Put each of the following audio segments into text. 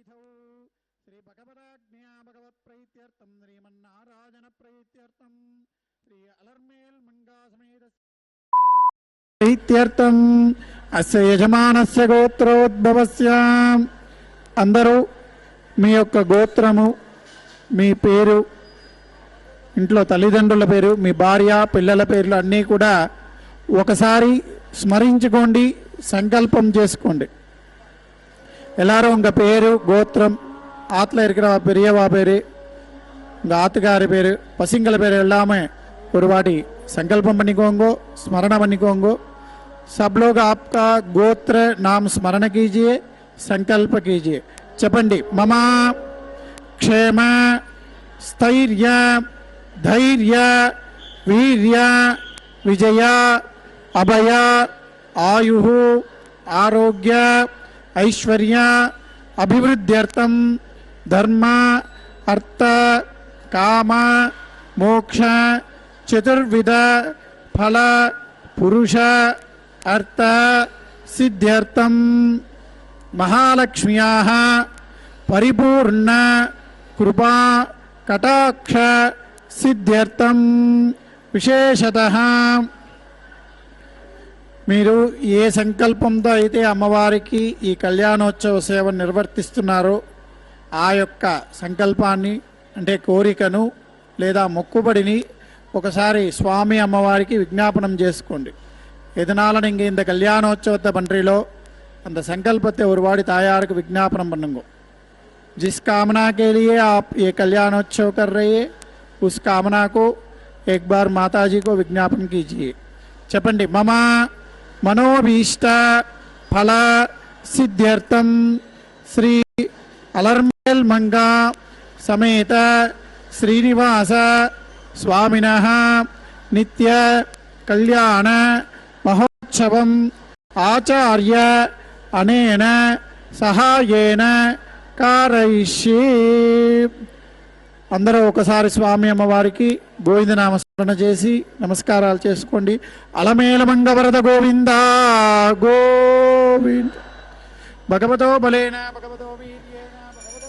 वीथौ श्री भगवदाज्ञा भगवत् प्रीत्यर्थं श्रीमन्नारायण प्रीत्यर्थं श्री अलर्मेल मंगा समेत प्रीत्यर्थं अस्य यजमानस्य गोत्रोद्भवस्य అందరూ మీ యొక్క గోత్రము, మీ పేరు, ఇంట్లో తల్లిదండ్రుల పేరు, మీ భార్య పిల్లల పేర్లు అన్నీ కూడా ఒకసారి స్మరించుకోండి, సంకల్పం చేసుకోండి. எல்லாரும் உங்கள் பேர் கோத்திரம் ஆற்றுல இருக்கிற பெரியவா பேர், உங்கள் ஆத்துக்காரி பேர், பசங்கள பேர் எல்லாமே ஒரு வாட்டி संकल्पम பண்ணிக்கோங்க, स्मरण பண்ணிக்கோங்க. सब लोग आपका गोत्र नाम स्मरण कीजिए, संकल्प कीजिए. చెప్పండి. मम क्षेम स्थैर्य धैर्य वीर्य विजय अभय आयुः आरोग्य ऐश्वर्य अभिवृद्ध्यर्थं धर्म अर्थ काम मोक्ष चतुर्विध फल पुरुष अर्थ सिद्ध्यर्थं महालक्ष्म्याः परिपूर्ण कृपा कटाक्ष सिद्ध्यर्थं विशेषतः మీరు ఏ సంకల్పంతో అయితే అమ్మవారికి ఈ కళ్యాణోత్సవ సేవ నిర్వర్తిస్తున్నారో ఆ యొక్క సంకల్పాన్ని అంటే కోరికను లేదా మొక్కుబడిని ఒకసారి స్వామి అమ్మవారికి విజ్ఞాపనం చేసుకోండి. எதனால நீங்கள் இந்த கல்யாணோற்சவத்தை பண்றீங்களோ அந்த संकल्पத்தை ஒரு வாடி தாயாருக்கு விज्ञापனம் பண்ணுங்க. जिस कामना के लिए आप ये कल्याणोत्सव कर रहे हैं उस कामना को एक बार माता जी को विज्ञापन कीजिए. చెప్పండి. मम मनोभीष्ट फल सिद्ध्यर्थं श्री अलर्मेल मंगा समेत श्रीनिवास स्वामिनः नित्य कल्याण महोत्सवम् आचार्य अनेन सहायेन कारयिष्ये. అందరూ ఒకసారి స్వామి అమ్మవారికి గోవిందనామస్మరణ చేసి నమస్కారాలు చేసుకోండి. అలమేల మంగవరద గోవింద గోవింద. భగవతో బలేన భగవతో వీర్యేణ భగవతో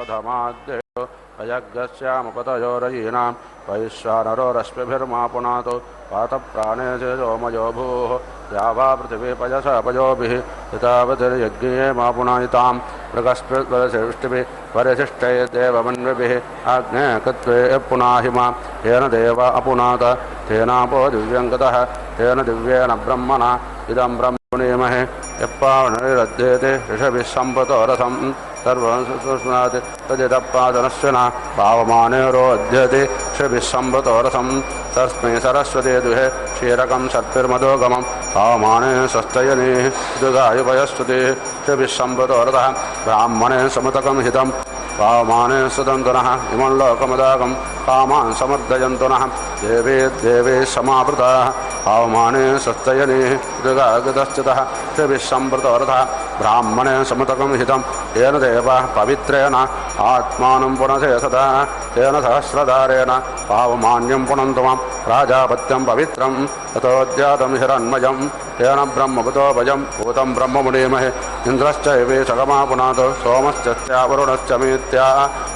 प्रथमाद्यो अयज्ञस्यामुपतयोरयीनां वैश्वानरो रश्मिभिर्मा पुनातो पातप्राणे तेजोमयो भूः द्यावा पृथिवी पयसा पयोभिः हितावतिर्यज्ञे मा पुनायितां मृगस्पृद्वरसिष्टिभिः परिशिष्टये देवमन्विभिः आज्ञे कृत्वे पुनाहिमा येन देव अपुनात तेनापो दिव्यङ्गतः तेन दिव्येन ब्रह्मणा इदं ब्रह्मणीमहे यप्पावणिरध्येते ऋषभिः सम्पतो रथं सर्वं सुस्नात् तदिदप्पादनश्विना पावमानेरोऽध्यते ऋषभिः सम्पतो रथं तस्मै सरस्वती दुहे क्षीरकं सर्पिर्मधोगमं पावमाने स्वस्तयनेः दुगायुपयस्तुते ऋषभिः सम्पतो रथः ब्राह्मणे समुतकं हितं पावमाने सुदन्तुनः इमं लोकमदागं कामान् समर्दयन्तु नः देवे देवे समावृताः पावमाने स्वस्तयनेः दुगागतश्चितः ऋषभिः सम्पतो रथः ब्राह्मणे समुतकं हितं येन देवः पवित्रेण आत्मानं पुनसे सदा तेन सहस्रधारेण पावमान्यं पुनन्तु मां प्राजापत्यं पवित्रं ततोऽद्यातं हिरण्मयं तेन ब्रह्मभूतोपजं भूतं ब्रह्ममुनीमहे इन्द्रश्च एवे सगमा पुनात् सोमश्चस्यावरुणश्च मीत्या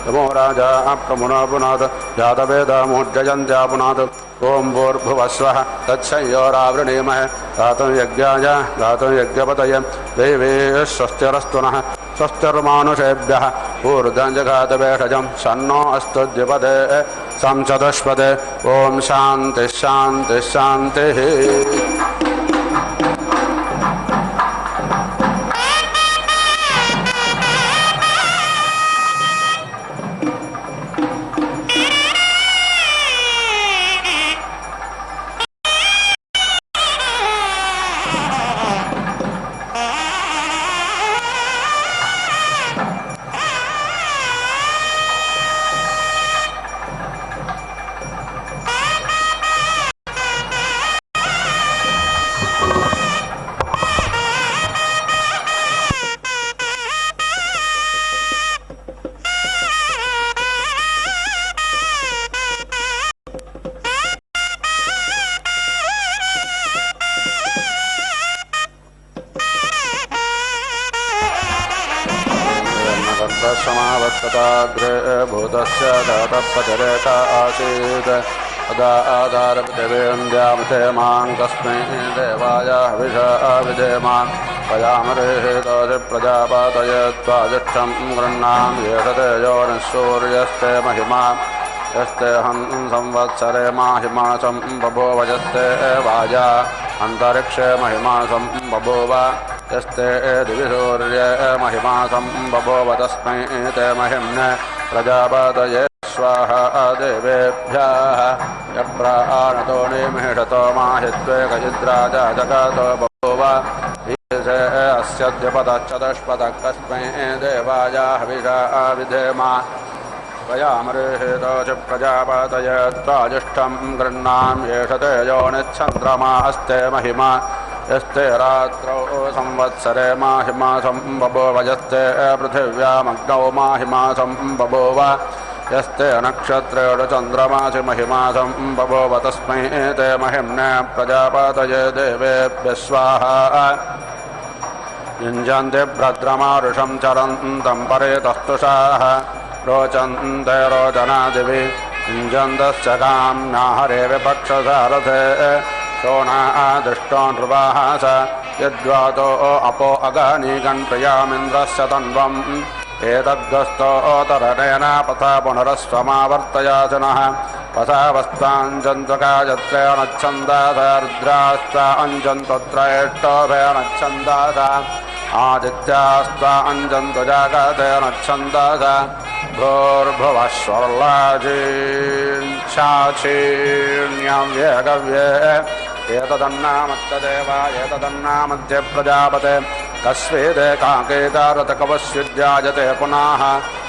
नमो राजा प्रमुनो पुनात् जातवेदमूर्जयन्त्या पुनात् ओं भूर्भुवस्वः तत्संयोरावृणीमहे गातुं यज्ञाय गातुं यज्ञपतये देवे स्वस्तिरस्तु नः स्वस्तिर्मानुषेभ्यः ऊर्ध्वं जगातवेषजं सन्नो अस्तु द्विपदे संचतुष्पदे ओं शान्तिः शान्तिः शान्तिः समावर्तताग्रे भूतस्य जातपचरेत आसीत् तदा आधारपृथिवीन्द्यामते मां कस्मै देवाय हविषा विधेमा पयामरेहेतोषि प्रजापातये त्वाजिष्ठं गृह्णां येषते योनिःसूर्यस्ते महिमा यस्ते हं संवत्सरे माहिमासं बभूवजस्ते वाजा अन्तरिक्षे महिमासं बभूव यस्ते दिवि सूर्ये महिमासं बभूव तस्मै ते महिम्ने प्रजापतये स्वाहा देवेभ्यः यप्राणतो निमिषतो माहित्वे कचिद्राजा जगतो बभूव अस्य द्विपदश्चतुष्पदः कस्मै देवाय हविषा विधेमा वयामृहेतोषि प्रजापतये त्वाजिष्ठं गृह्णां येषते योनिश्चन्द्रमास्ते महिमा यस्ते रात्रौ संवत्सरे माहिमासं बभूव यस्ते पृथिव्यामग्नौ माहिमासं बभूव यस्ते नक्षत्रेषु चन्द्रमासि महिमासं बभूव तस्मै ते महिम्ने प्रजापतये देवेभ्यः स्वाहा युञ्जन्ति भद्रमारुषं चरन्तं परेतस्तुषाः रोचन्ते रोचनादिभिः युञ्जन्तश्च काम्ना हरे विपक्षसारथे शोणादिष्टो नृवाः स यद्वातो अपो अगनीकन् प्रियामिन्द्रस्य तन्वम् एतद्गस्तोतरणेन पथा पुनरस्वमावर्तयासनः पथा वस्ताञ्जन्तकायत्रेणच्छन्दास रुद्रास्ता अञ्जन्तत्रयेष्टोभेणच्छन्दास आदित्यास्ता अञ्जन्तु जागतेनच्छन्दास भूर्भुवस्वर्लाजीच्छाचीण्यं व्यगव्ये एतदन्नामत्यदेव एतदन्नामद्य प्रजापते कस्वेदेकाकेकारतकवस्युज्जायते पुनः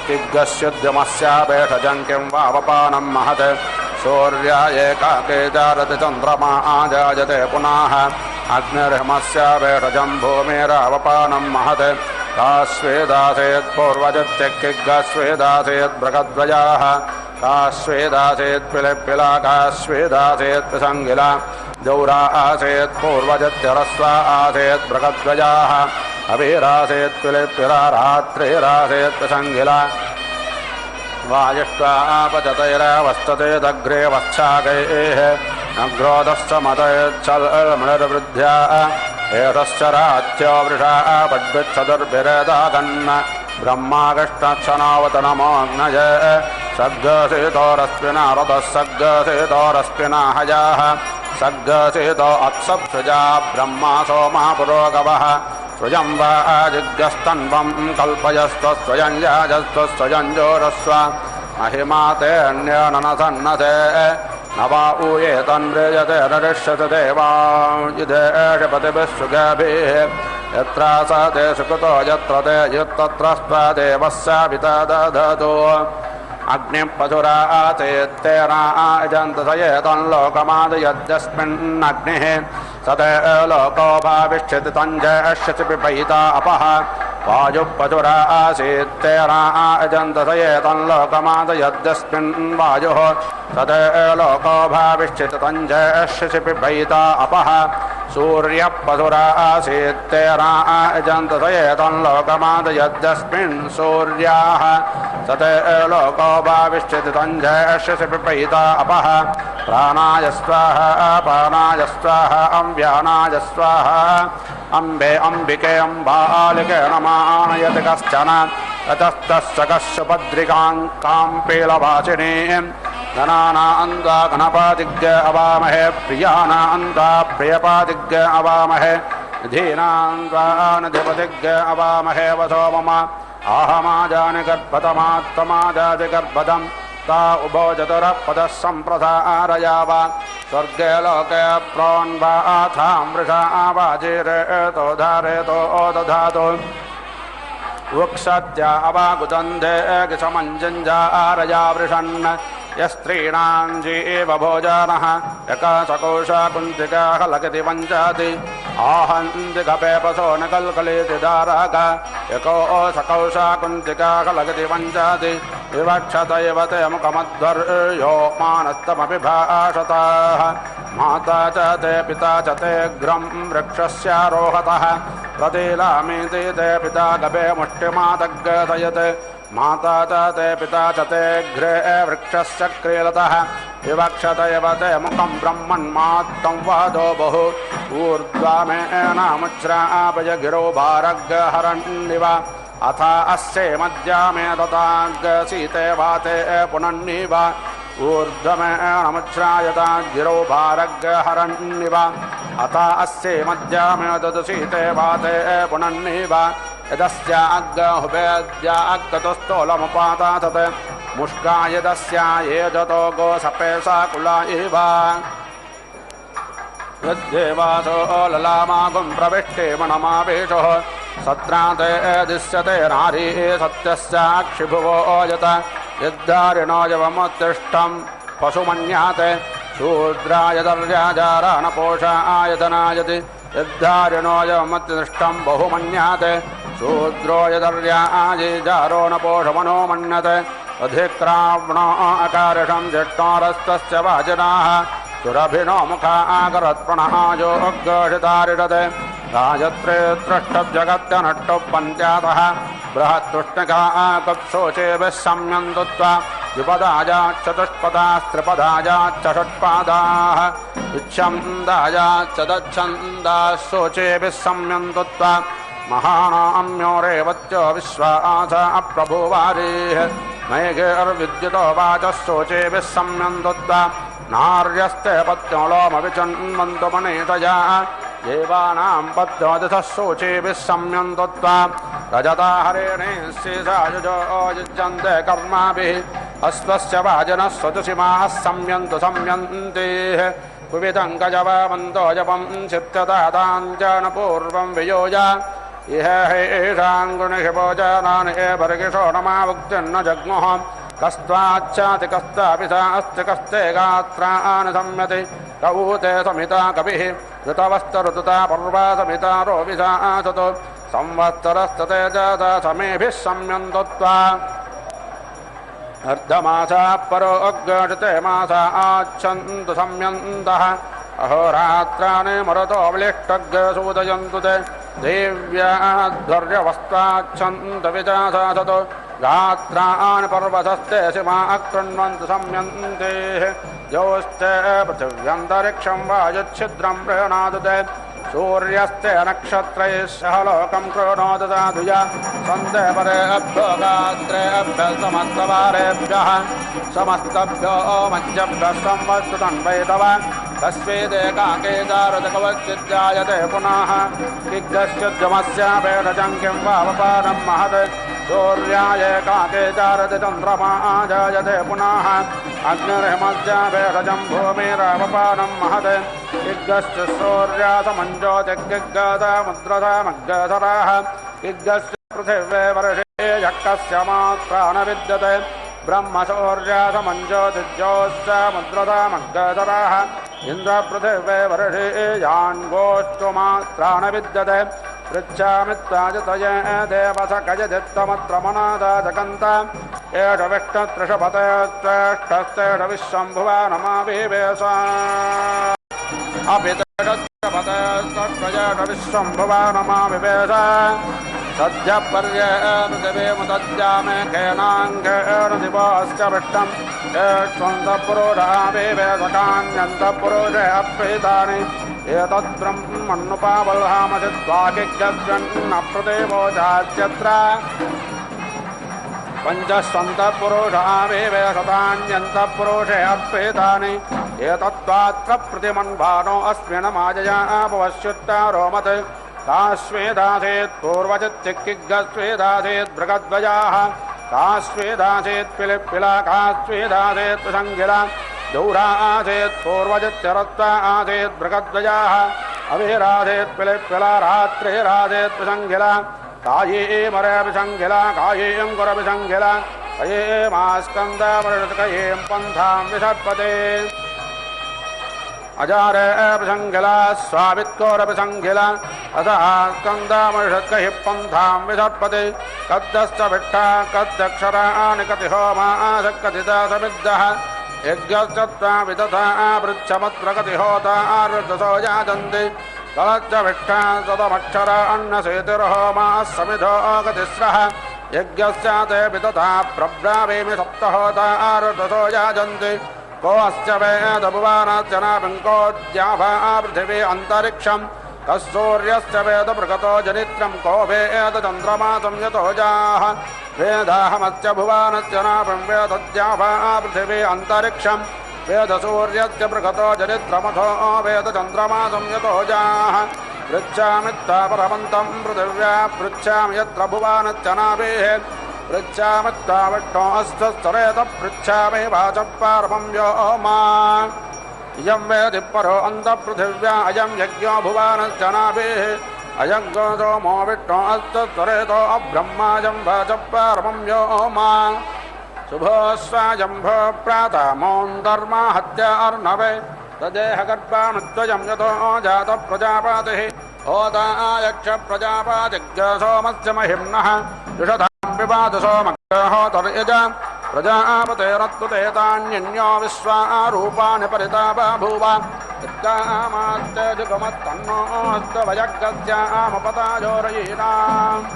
दिग्गस्युद्यमस्यापेषजं किं वावपानं महत् सूर्या एकाकेकारति चन्द्रमा आजायते पुनः अग्निर्हमस्यापेषजं भूमिरावपानं महत् कास्वेदासेत् पूर्वजत्यक्किग्गस्वेदासेत् बृहद्वयाः कास्वेदासेत् पिलिपिला कास्वेदासेत् पिसङ्गिला जौरा आसेत् पूर्वजत्यरस्वा आसेत् बृहद्वयाः अवीरासेत् पिलिपिला रात्रिरासेत् पिसङ्गिला वाजिष्ठापचतैरवस्तते दग्रे वत्सागैः नग्रोदश्च मतयच्छल्मणिर्वृद्ध्या एतश्च राज्यो वृषा पड्भिच्छदुर्भिरेदागन् ब्रह्मागष्टक्षणावतनमोऽग्नय सग्गसेतोरस्मिना रथः सग्गसेतोरस्मिना हयाः सग्गसेतो अत्सप्सुजा ब्रह्मा सोमः पुरोगवः स्वयं वा जिज्ञस्तन्वं कल्पयस्त्वस्वयं याजस्त्वस्वयं जोरस्व महिमा ते अन्यनसन्नते न वा ऊये तन्व्रजते नरिष्यते देवायुधेशपतिभिः सुगाभिः यत्र स ते सुकृतो यत्र ते युत्तत्र देवस्य पिता दधतु अग्निं पशुरा आचेत्तेना अजन्तसयेतं लोकमादयद्यस्मिन्नग्निः स ते लोको भाविष्यति तञ्जयष्यति पिपयिता अपः वायुः पशुरा आसीत्तेना अजन्तसयेतं लोकमादयद्यस्मिन् वायुः स ते लोको भाविष्यति तञ्जयष्यति पिपयिता अपः सूर्यः पशुरा आसीत्तेना अजन्तसयेतं लोकमादयद्यस्मिन् सूर्याः स ते लोको भाविष्यति तञ्जयष्यति पिपयिता अपः प्राणाय स्वाहा अपानाय स्वाहा अम्ब्यानाय स्वाहा अम्बे अम्बिके अम्बालिके नमानयति कश्चन ततस्तस्य कश्यपद्रिकां काम्पीलवाचिनीं गणानान्दा गणपादिज्ञ अवामहे प्रियानान्दा प्रियपादिज्ञ अवामहे धीनान्दानधिपतिज्ञ अवामहे वसो मम आहमाजानि गर्भतमात्तमाजाति गर्भदं ता उभो चतुरः सम्प्रसारयाव स्वर्गे लोके प्रोन्वाथां वृषा वाजिरेतो धारेतो दधातु वृक्षत्या अवागुदन्धे समञ्जञ्जारया वृषन् यस्त्रीणां जीव भोजनः यकसकोशा कुन्तिका हलकति वञ्चाति आहन्ति गपेपसो न कल्कलेति दारक यको सकौशा कुन्तिका हलकति वञ्चाति विवक्षत इव ते मुखमध्वर्यो मानस्तमपि भाषतः माता च ते पिता च ते ग्रं वृक्षस्यारोहतः प्रतीलामीति ते पिता गपे मुष्टिमातग्गतयत् माता च ते पिता च ते घ्रे वृक्षस्य क्रीडतः विवक्षत इव ते मुखं ब्रह्मन्मात्तं वादो बहु ऊर्ध्वमेनामुच्छ्रापय गिरो भारग्हरन्निव अथ अस्ये मध्यामे दताग्सीते वाते पुनन्निव ऊर्ध्वमेनामुच्छ्रायता गिरो भारग्हरन्निव अथ अस्ये मध्यामे ददसीते वाते पुनन्निव यदस्या अग्गहुवेद्या अग्गतुस्तोलमुपातातत् मुष्का यदस्या ये जतो गोसपेशा कुला इव यद्देवासो ललामागुं प्रविष्टे मनमावेशः सत्राते दिश्यते नारी सत्यस्याक्षिभुवो यत यद्धारिणो यवमुत्तिष्ठं पशुमन्याते शूद्राय दर्याजारानपोषायतनायति यद्धारिणो यवमुत्तिष्ठं बहुमन्याते शूद्रो यदर्याजारो न पोषमनो मन्यते अधिक्रावणो अकारिषं जिष्णोरस्तस्य वाजनाः सुरभिनो मुखा आकरत्प्रणहायो अग्गषितारिषते गायत्रे तृष्टव्यगत्यनट्टुः पञ्चातः बृहत्तुष्णिका आकप्सोचेभिः सम्यन्तुत्वा द्विपदायाश्चतुष्पदास्त्रिपदायाश्च षट्पादाः इच्छन्दायाश्च दच्छन्दाः शोचेभिः सम्यन्तुत्वा महानाम्यो रेवत्यो विश्वास अप्रभुवारीः नैगेर्विद्युतो वाचः शोचेभिः सम्यन्तुत्वा नार्यस्ते पत्यो लोमविचन्वन्तु मनीषया देवानां पत्यो दिशः शोचेभिः सम्यन्तुत्वा रजता हरेणे शेषायुजो युज्यन्ते कर्माभिः अश्वस्य वाजनः स्वतुषिमाः सम्यन्तु सम्यन्तेः कुविदं गजवन्तो जपं चित्यताञ्चन पूर्वं वियोज इह हेषाङ्गुणिषभोजनानि एवर्गिषो नमावुक्तिर्न जग्मुः कस्त्वाच्चाति कस्तापि सा अस्ति कस्ते गात्रान् संयति कऊते समिता कविः ऋतवस्तऋतुता पर्वा समिता रोविषा आसतु संवत्सरस्तते जाता समेभिः सम्यन्तुत्वा अर्धमासा परो अग्गषते मासा आच्छन्तु सम्यन्तः अहोरात्राणि मरुतो अवलिष्टग्सूदयन्तु ते देव्याध्वर्यवस्त्वाच्छन्तु विजासासतु गात्राणि पर्वतस्ते सिमाः कृण्वन्तु सम्यन्ते योस्ते पृथिव्यन्तरिक्षं वायुच्छिद्रं प्रणोदु ते सूर्यस्ते नक्षत्रैः सह लोकं कृणोतु साधुया सन्ते परेभ्यो गात्रेभ्यः समस्तवारेभ्यः समस्तभ्यो मध्यभ्यः संवस्तु तन्वैतव तस्वेदेकाके दारुदकवच्चिद्जायते पुनः दिग्गश्चिद्यमस्यापेषजं किं वावपानं महत् सूर्याय एकाके चारति चन्द्रमा जायते पुनः अग्निर्हिमस्यापेषजं भूमिरावपानं महत् दिग्गश्च सूर्यासमञ्ज्योतिर्गिग्गतमुद्रतमग्गधराः दिग्गश्च पृथिवे वर्षे यक्कस्य मात्रा न विद्यते ब्रह्मशौर्यासमञ्ज्योतिर्योश्च मुद्रतमग्गधराः इन्द्रपृथिवे वर्षे यान्गोष्ठुमात्रा न विद्यते पृच्छामित्ताजतये देवसकयदित्तमत्र मनादाजकन्त एष विष्णुत्रिषपते त्वेष्टस्तेष विश्वम्भुवा नमाविवेशा अपि तेषत्रपते त्वष्टयेष विश्वम्भुवा नमाविवेशा सद्यः पर्येमृतिवेमुदद्यामे खेनाङ्गेण दिवश्च विष्टम् एष्वन्तपुरोषाविवेशकान्यन्तपुरोषे अप्रीतानि एतद्ब्रह्मन्नुपावल्हामचिद्वाकिग्गद्वन्न प्रतिवोचाच्यत्र पञ्चस्वन्तपुरोषाविवेशतान्यन्तपुरोषे अप्रीतानि एतत्त्वात्र प्रतिमन्वानो अस्मिन् मायया अपवश्युत्तारोमत् काश्वेदासेत् पूर्वचित्तिक्किग्गस्वेदासेत् बृहद्वयाः काश्वेदासेत् पिलिप्पिला काश्वेदासेत् प्रसङ्गिला दौरा आसेत् पूर्वजित्यरत्वा आसेत् बृहद्वयाः अभिरासेत् पिलिप्पिला रात्रिरासेत् प्रसङ्गिला काये मरे विसङ्गिला कायेयं गुरविसङ्गिला कये मास्कन्दमृतकयें पन्थां विषट्पते अजारे प्रसङ्गिला स्वावित्कोरविसङ्गिला अतः स्कन्दमृषत्कहि पन्थां विषट्पते कद्दश्च विट्ठा कद्दक्षराणि कति होमाः कथिता समिद्धः यज्ञश्च विदधा पृच्छमत्र कति होता आरुदसो याजन्ति कलच्च विट्ठा सदमक्षर अन्नसेतिर्होमाः समिधो गतिस्रः यज्ञस्य ते विदधा प्रब्रावीमि सप्तहोता आरुदसो याजन्ति को अस्य वेदभुवानस्य नाभिङ्कोद्याभा पृथिवी अन्तरिक्षम् कस्सूर्यस्य वेद बृहतो जनित्रं को वेद चन्द्रमा संयतो जाः वेदाहमस्य भुवानस्य नाभिं वेदद्याभा पृथिवी अन्तरिक्षं वेदसूर्यस्य बृहतो जनित्रमथो वेद चन्द्रमा संयतो जाः पृच्छामित्ता परमन्तं पृथिव्या पृच्छामि यत्र भुवानस्य नाभिः पृच्छामित्ता विष्णो अस्तस्तरेत पृच्छामि वाचपारमं व्योमा इयं वेदि परो अन्तःपृथिव्या अयं यज्ञो भुवानस्य नाभिः अयं गोसोमो विष्णो अस्तस्तरेतो अब्रह्माजं वाचपारमं व्योमा शुभोऽस्वाजम्भो प्रातमोन्दर्मा हत्या अर्णवे तदेहगर्भानुद्वयं यतो जातप्रजापातिः होतायक्ष प्रजापातिज्ञ सोमस्य महिम्नः जुषधां विवाद सोमग्रहोतर्यज प्रजापतेरत्तुतेतान्यन्यो विश्वारूपाणि परितापा भूव यद्गामात्यजुगमत्तन्नोऽस्तवयग्गस्यामपताजोरयीनाम्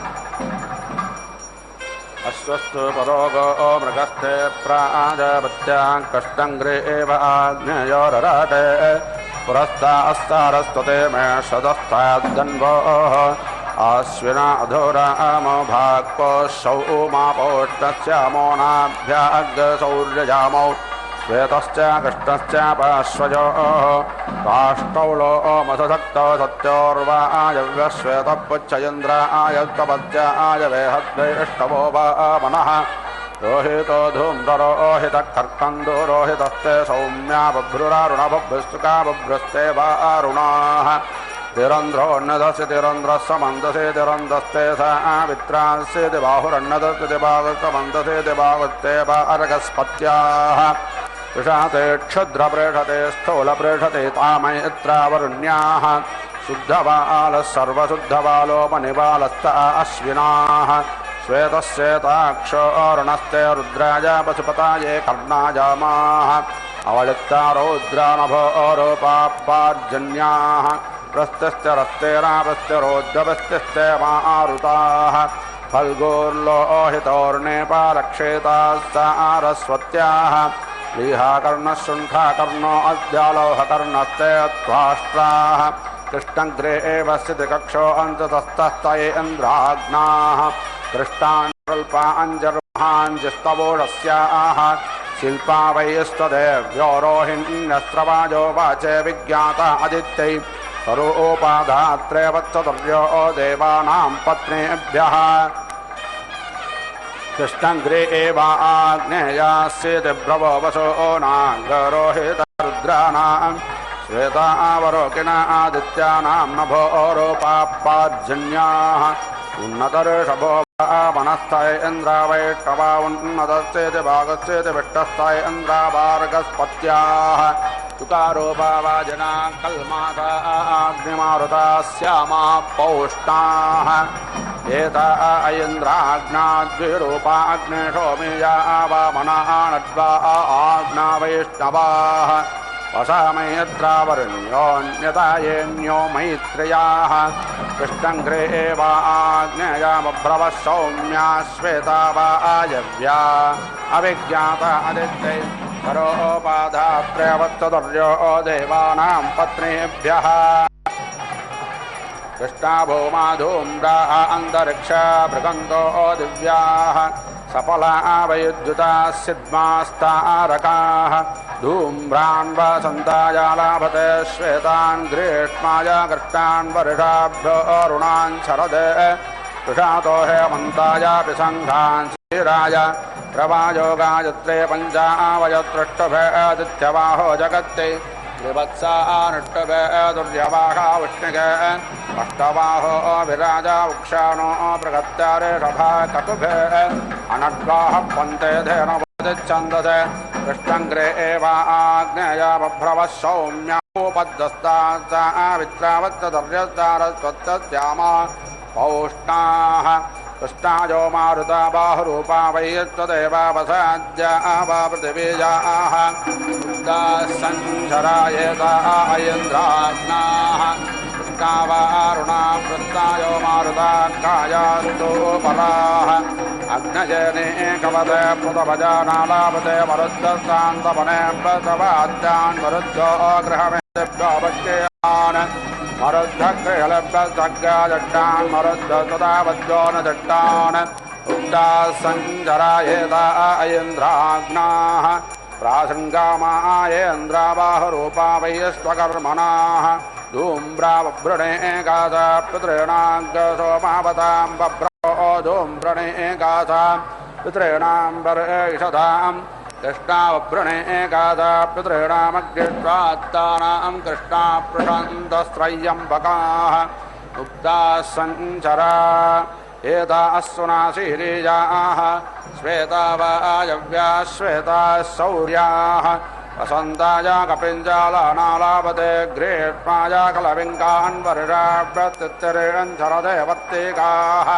अश्वस्तु परोगो मृगस्थे प्राजापत्यां कष्टङ्ग्रे एव आग्नेयोरराटे पुरस्तास्तारस्तुते मे सदस्ताद्गन्वोः आश्विना अधोरामो भाक्पोषौ उमापोष्टस्यामो नाभ्याग्सौर्यजामौ श्वेतश्च कृष्णश्च पार्श्वयोः काष्ठौलो मसक्तौ सत्योर्वायव्यश्वेतपुच्छयन्द्राय तपत्याय वेहद्वेष्टवो वामनः रोहितो धूम्ररोहितः कर्कन्दो रोहितस्ते सौम्या बभ्रुरारुणबभ्रुस्तुका बभ्रुस्ते वारुणाः तिरन्ध्रोन्नदस्य तिरन्ध्रः समन्दसे तिरन्धस्ते सावित्रांसे दिबाहुरन्नदस्य दिबाहुस्तमन्दसे दिबाहुस्ते वार्गस्पत्याः विषाते क्षुद्रप्रेषते स्थूलप्रेषते तामयत्रावरुण्याः शुद्धबालः सर्वशुद्धबालोपनिबालस्त अश्विनाः श्वेतश्वेताक्षो अरुणस्ते रुद्राय पशुपताये कर्णाजामाः अवलिप्ता रौद्रानभोरोपापार्जन्याः प्रस्त्यश्च रस्तेरापस्त्यरोद्गवस्त्यस्ते मारुताः फल्गोर्लोहितोर्नेपालक्षेताः सारस्वत्याः लीहाकर्णशृण्ठाकर्णो अद्यालोहकर्णस्ते त्वाष्ट्राः कृष्णग्रे एव स्थितिकक्षो अन्ततस्तस्तये इन्द्राग्नाः कृष्णाञ्जल्पा अञ्जर्महाञ्जस्तवोषस्याः शिल्पा वैस्तदेव्यो रोहिण्यस्त्रवाजो वाचे विज्ञाता अदित्यै स्वरूपाधात्रे वत्सतुर्यो देवानां पत्नीभ्यः कृष्णग्रे एवाग्नेयास्येति भ्रवो वसो नागरोहितरुद्राणां श्वेतावरोकिण आदित्यानां नभो रूपापार्जन्याः उन्नतऋषभो वनस्थय इन्द्रावैष्णवा उन्नतस्येति भागस्येति विष्टस्थय इन्द्रावार्गस्पत्याः तुकारोपावाजना कल्माता अग्निमारुता श्यामा पौष्णाः एता ऐन्द्राग्नाद्विरूपा अग्निशोमिया वामना नड्वा आग्ना वैष्णवाः वसामयत्रावरुण्योऽन्यतायेन्यो मैत्र्याः कृष्णग्रे एवाग्नेयामभ्रवः सौम्या श्वेता वा आयव्या अविज्ञाता अदित्यै परोपाधात्र्यवत्सतुर्यो देवानां पत्नीभ्यः कृष्णा भूमा धूम्रा अन्तरिक्षा भृगन्तो दिव्याः सफला वैद्युता सिद्मास्तारकाः धूम्रान् वसन्ताया लाभते श्वेतान् ग्रीष्माय कृष्णान् वर्षाभ्यो अरुणान् शरदे कृषातो हेमन्तायापि सङ्घान् क्षीराय प्रवायो गायत्रे पञ्चावयतृष्टभे आदित्यवाहो जगत्ते विवत्सा अनुष्टभे दुर्यवाहा विष्णुगे अष्टवाहो विराजा वृक्षाणो प्रगत्यारे षभा कटुभे अनड्वाः पन्ते धेनवदिच्छन्दसे कृष्णग्रे एवाग्नेया बभ्रवः सौम्योपद्दस्ता वित्रावत्तदर्यस्तारस्वत्तस्यामा पौष्णाः कृष्णायो मारुता बाहुरूपा वैयत्वदेवा वसाद्या वा पृथिवीजाः सञ्चरायेता अयन्द्राग्नाः कृष्णा वा अरुणा कृष्णायो मारुता कायास्तु पराः अग्नजने कवते पुतभजानालापते मरुद्धस्तान्तवने प्रसवाद्यान् मरुद्धो गृहमेभ्यो भक्ष्यान् मरुद्धक्रियलभ्यसग्गाजट्टान् मरुद्धस्तदावद्यो न जट्टान् उक्ताः सञ्जरायेता अयन्द्राग्नाः प्रासङ्गामायेन्द्राबाहुरूपा वैश्वकर्मणाः धूम्रावभृणे गाथा पितॄणां बभ्रो धूम्रणे गाथा पितॄणां वर्षधां कृष्णावभृणे गाथा पितॄणामग्निष्वात्तानां कृष्णा प्रशान्तस्त्रय्यम्बकाः उक्ताः सञ्चरा एताः सुनासीरीजाः श्वेता वायव्या श्वेताः सौर्याः वसन्ताया कपिञ्जालानालापते ग्रीष्माया कलविङ्गान् वर्षाभ्यत्तिरेण शरदेवत्तिकाः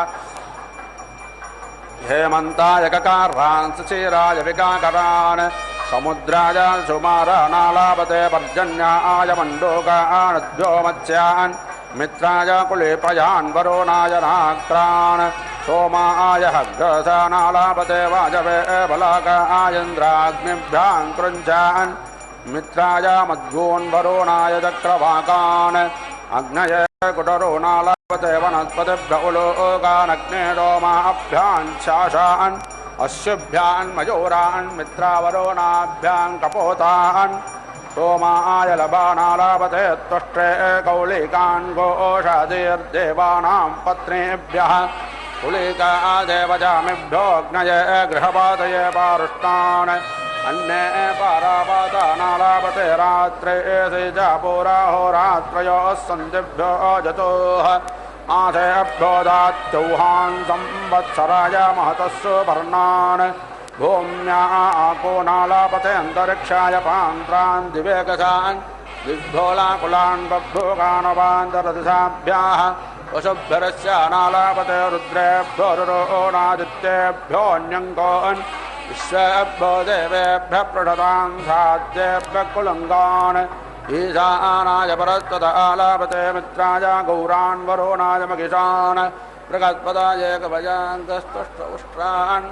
हेमन्ताय ककारान् सुचीराय विकाकरान् समुद्राय सुमारानालापते पर्जन्याय मण्डूकानद्यो मत्स्यान् मित्राय कुलेपयान् वरुणाय नाक्रान् सोमाय हग्रसानालापते वाजवे बलाकायन्द्राग्निभ्यां कृञ्चान् मित्राय मध्वोन् वरुणाय चक्रवाकान् अग्नय कुटरोनालापते वनस्पतिभ्य उलोकानग्ने रोमाभ्यां शासान् अश्वभ्यान् मयूरान् मित्रावरुणाभ्यां कपोतान् सोमाय लबानालापते त्वष्ट्रे कौलिकान् घोषादिर्देवानां पत्नीभ्यः कुलिका देवजामिभ्योऽग्नये गृहपातये पारुष्टान् अन्ये पारापातानालापते रात्रे सिजापुराहोरात्रयोः सन्धिभ्यो जतोः आशेभ्यो दात्यौहान् संवत्सराय महतः सुपर्णान् भूम्या आकोनालापते अन्तरिक्षाय पान्त्रान् दिवेकसान् दिग्धोलाकुलान् बभ्रूकानवान्तरदिशाभ्याः वशुभ्यरस्यानालापते रुद्रेभ्यो रुरोनादित्येभ्योऽन्यङ्कोन् विश्वेभ्यो देवेभ्यः पृषतां साध्येभ्यः कुलङ्गान् ईशानाय परस्तत आलापते मित्राय गौरान् वरुणाय महिषान् बृहस्पदाय कवयाङ्गस्तुष्टुष्ट्रान्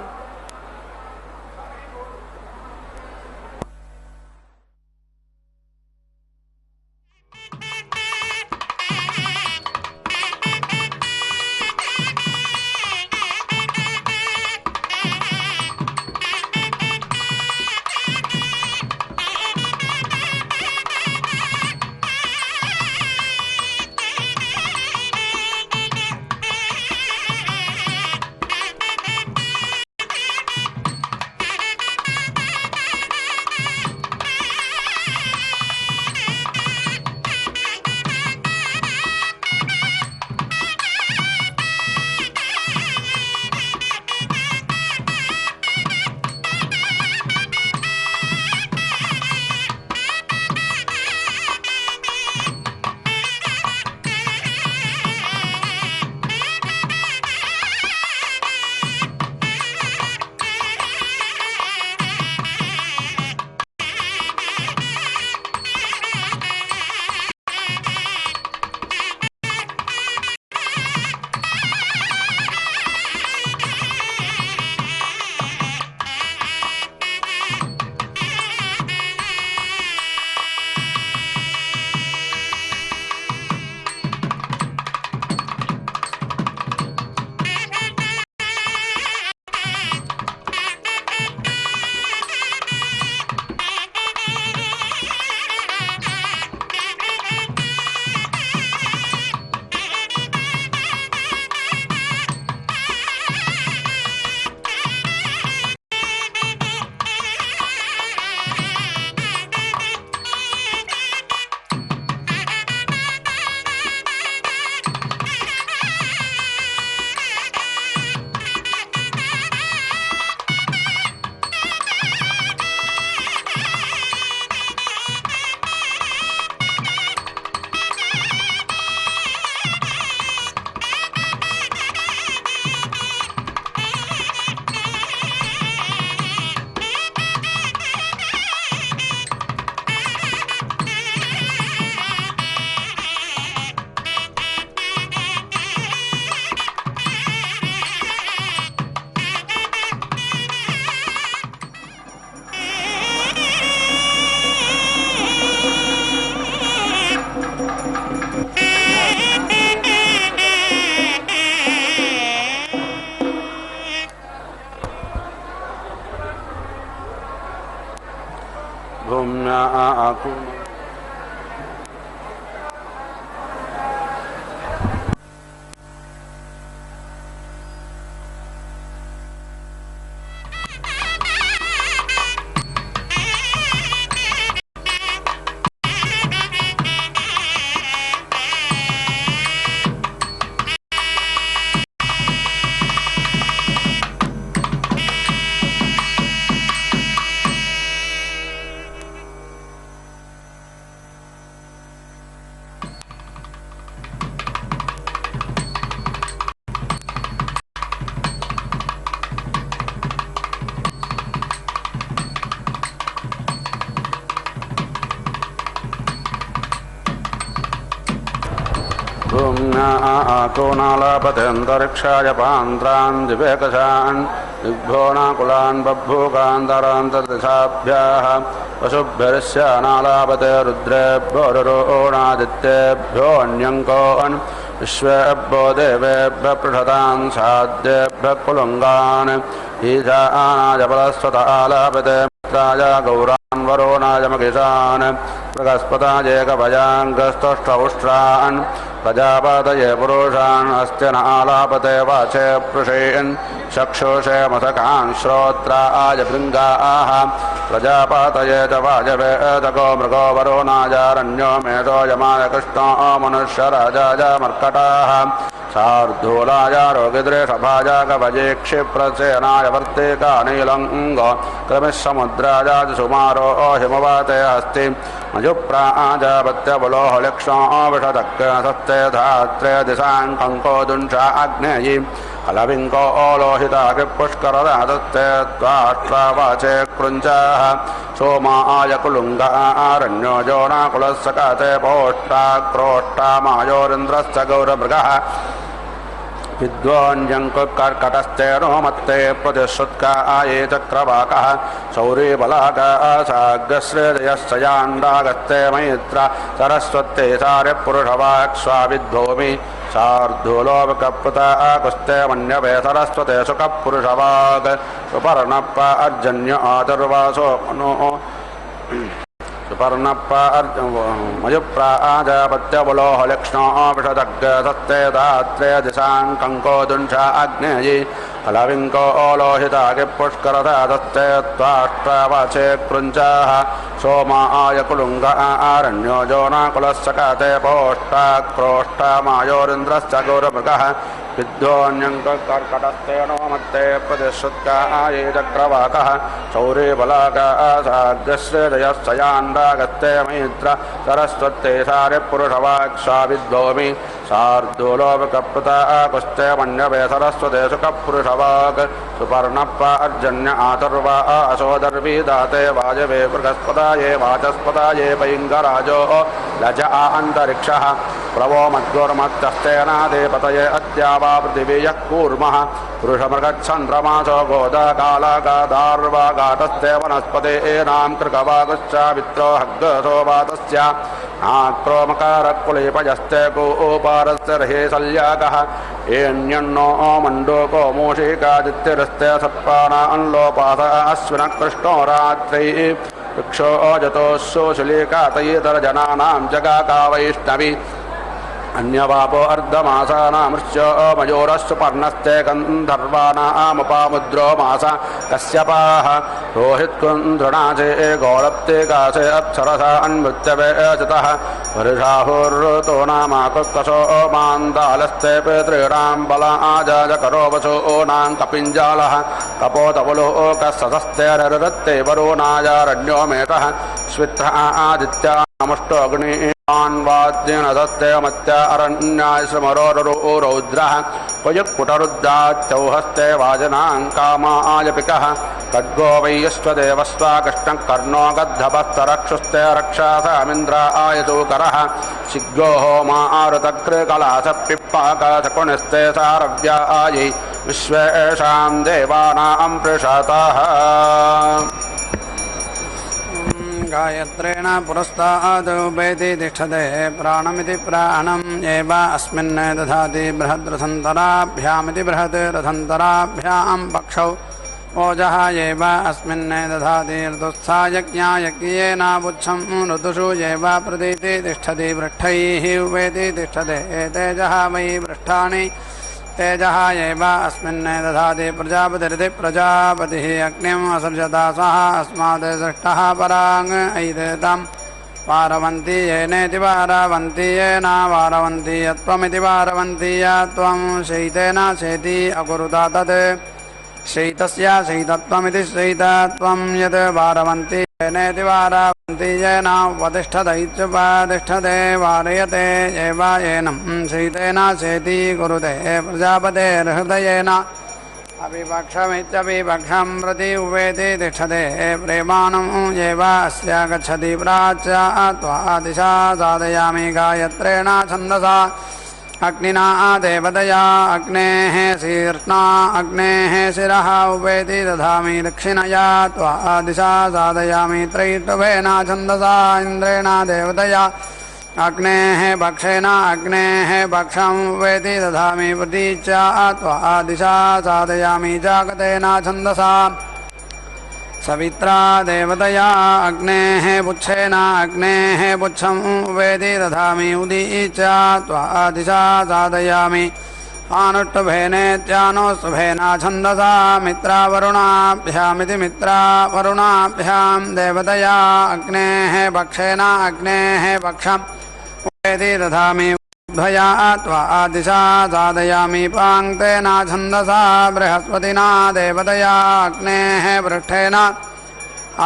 भूम्या कोणालापतेऽन्तरिक्षाय पान्त्रान् दिवेकशान् दिग्भोणाकुलान् बभ्भूकान्तरान् तद्दिशाभ्याः पशुभ्यर्स्यानालापते रुद्रेभ्यो रुरोणादित्येभ्योऽन्यङ्कोन् विश्वेभ्यो देवेभ्यः पृषतान् साध्येभ्यः कुलुङ्गान् ईशानाय बलस्वत आलापते मित्राय गौरान् वरुणाय मगिषान् बृहस्पताय कवयाङ्गस्तुष्टुष्ट्रान् प्रजापतये पुरुषान् अस्त्य न आलापते वाचे पृषेन् चक्षुषे मसकान् श्रोत्राय भृङ्गाः प्रजापतये च वाजवेदको मृगो वरुणायारण्यो मेधो यमाय कृष्णो मनुष्यराजाय मर्कटाः शार्दूलाय रोगिद्रेषभाय कवये क्षिप्रसेनाय वर्तिकानीलङ्गो क्रमिः समुद्राय सुमारो हिमवाते अस्ति मयुप्राजापत्यबलो लक्ष्मो विषदक्सस्ते धात्रे दिशाङ्कङ्को दुंशा आग्नेयी हलविङ्को लोहिताकिपुष्करदादत्ते त्वाष्ट्रावाचे कृञ्चाः सोमाय कुलुङ्गारण्यो जोनाकुलस्सकाते पोष्टाक्रोष्टामायोरिन्द्रश्च गौरमृगः विद्वान्यङ्कर्कटस्तेनो मत्ते प्रतिश्रुत्काये चक्रवाकः सौरीबलाकाशाग्रश्रेयश्चयाण्डागस्ते मैत्रा सरस्वत्ते सार्यपुरुषवाक्ष्वाविद्भूमि शार्दूलोकप्रताकुस्ते मन्यवे सरस्वते सुखपुरुषवाग् सुपर्णप्प अर्जन्य आदुर्वासो मनो सुपर्णप्प मयुप्राजापत्यबुलोह लक्ष्णो विषदग्रसस्ते दात्रे दिशाङ्कङ्को दुंशा अग्नेयी कलविङ्को लोहितागि पुष्करदादस्ते त्वाष्ट्रावाचे कृञ्चाः सोमाय कुलुङ्ग आरण्यो जोनाकुलस्सकाते पोष्टाक्रोष्टामायोरिन्द्रश्च गौरमृगः विद्वान्यङ्कर्कटस्तेनो मत्ते प्रतिश्रुत्काये चक्रवाकः सौरीबलाकाशाग्रश्रेयश्चयाण्डागस्ते मैत्र सरस्वत्ते सार्यपुरुषवाक्ष्वाविद्भूमि शार्दूलोकप्रताकुस्ते मन्यवे सरस्वते सुखपुरुषवाग् सुपर्णप्प अर्जन्य आतुर्वा असोदर्वी दाते वाजवे बृहस्पताये वाचस्पताये पैङ्गराजो लज अन्तरिक्षः प्रवो मद्गोर्मत्यस्तेनादे पतये अद्यावा पृथिवी यः कूर्मः पुरुषमृगच्छन्द्रमासो गोदाकालागादार्वागातस्ते वनस्पते एनां कृकवागश्च वित्रो हग्गसो वातस्य आक्रोमकारकुलेपयस्ते गोपारस्य रहे सल्यागः एण्यन्नो मण्डोको मूषिकादित्यरस्ते सत्पाना अन्लोपास अश्विनः कृष्णो रात्रैः वृक्षो जतोऽशोशुलीकातयेतरजनानां जगाका वैष्णवी अन्यवापो अर्धमासानामृश्यो मयोरश्चु पर्णस्ते गन्धर्वानामुपामुद्रो मासा कश्यपाः रोहित्कुन्द्रणाचे गोलप्ते कासे अप्सरसा अन्मृत्यवे चितः वृषाहुर्तो नामाकुत्कशो मान्दालस्ते पितॄणां बलाजाजकरो वशूनां कपिञ्जालः कपोतवलोकसस्ते निरृत्ते वरुणायारण्यो मेषः स्वित्थ आदित्यामुष्टोऽग्नि वाद्येन दत्ते मत्य अरण्याय स्मरो रौद्रः क्वयुक्पुटरुद्राच्चौहस्ते वाजनां कामायपिकः खड्गो वैश्वदेवस्वाकृष्णः कर्णो गद्धभस्तरक्षुस्ते रक्षासामिन्द्राय सूकरः शिग्गो होमारुतकृकलासपिप्पाकशकुनिस्ते सारव्यायै विश्वेषां देवानां प्रसातः गायत्रेण पुरस्ताद् वेति तिष्ठते प्राणमिति प्राणम् एव अस्मिन् दधाति बृहद्रथन्तराभ्यामिति बृहत् रथन्तराभ्यां पक्षौ ओजः एव अस्मिन् दधाति ऋतुस्था यज्ञायज्ञेनावुच्छं ऋतुषु एव प्रतीति तिष्ठति पृष्ठैः वेति तिष्ठते तेजः वै पृष्ठानि तेजः एव अस्मिन् दधाति प्रजापतिरिति प्रजापतिः अग्निम् असृजता सः अस्मात् सृष्टः पराङ् ऐदेतां वारवन्ति येनेति वारवन्ति येना वारवन्ति यत्त्वमिति वारवन्ति यत्त्वं शैतेन शेति अकुरुता तत् शैतस्य शैतत्वमिति शैतत्वं यत् वारवन्ति येनेति वारवन्ति येन उपतिष्ठत इत्युपतिष्ठते वारयते एव येनं शैतेन शेति कुरुते प्रजापतेर्हृदयेन अविपक्षमित्यविपक्षं प्रति उवेति तिष्ठते प्रेमाणम् एव अस्य गच्छति प्राच्या त्वा दिशा साधयामि गायत्रेण छन्दसा अग्निना देवतया अग्नेः शीर्ष्णा अग्नेः शिरः उपेति दधामि दक्षिणया त्वा दिशा साधयामि त्रैटुभेन छन्दसा इन्द्रेण देवतया अग्नेः भक्षेन अग्नेः भक्षम् उपेति दधामि प्रतीच्या त्वा दिशा साधयामि जागतेन छन्दसा सवित्रा देवतया अग्नेः पुच्छेन अग्नेः पुच्छम् उपेति दधामि उदीच्या त्वा दिशा साधयामि आनुष्टुभेनेत्यानुष्टुभेन छन्दसा मित्रावरुणाभ्यामिति मित्रावरुणाभ्यां देवतया अग्नेः भक्षेन अग्नेः भक्षम् उपेति दधामि उद्भया त्वा दिशा साधयामि पाङ्क्तेन छन्दसा बृहस्पतिना देवतया अग्नेः पृष्ठेन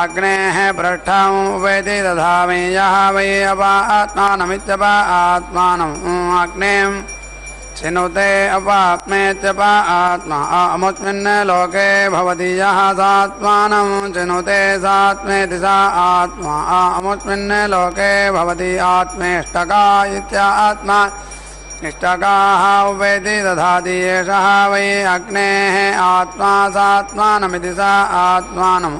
अग्नेः पृष्ठम् उपेति दधामि यः वै अपात्मानमित्यप आत्मानम् अग्नें चिनुते अपात्मेत्यप आत्मा अमुस्मिन् लोके भवति यः सात्मानं चिनुते सात्मेति सा आत्मा अमुस्मिन् लोके भवति आत्मेष्टका इत्यात्मा निष्ठकाः उपेति दधाति एषः वै अग्नेः आत्मा सात्मानमिति सा आत्मानम्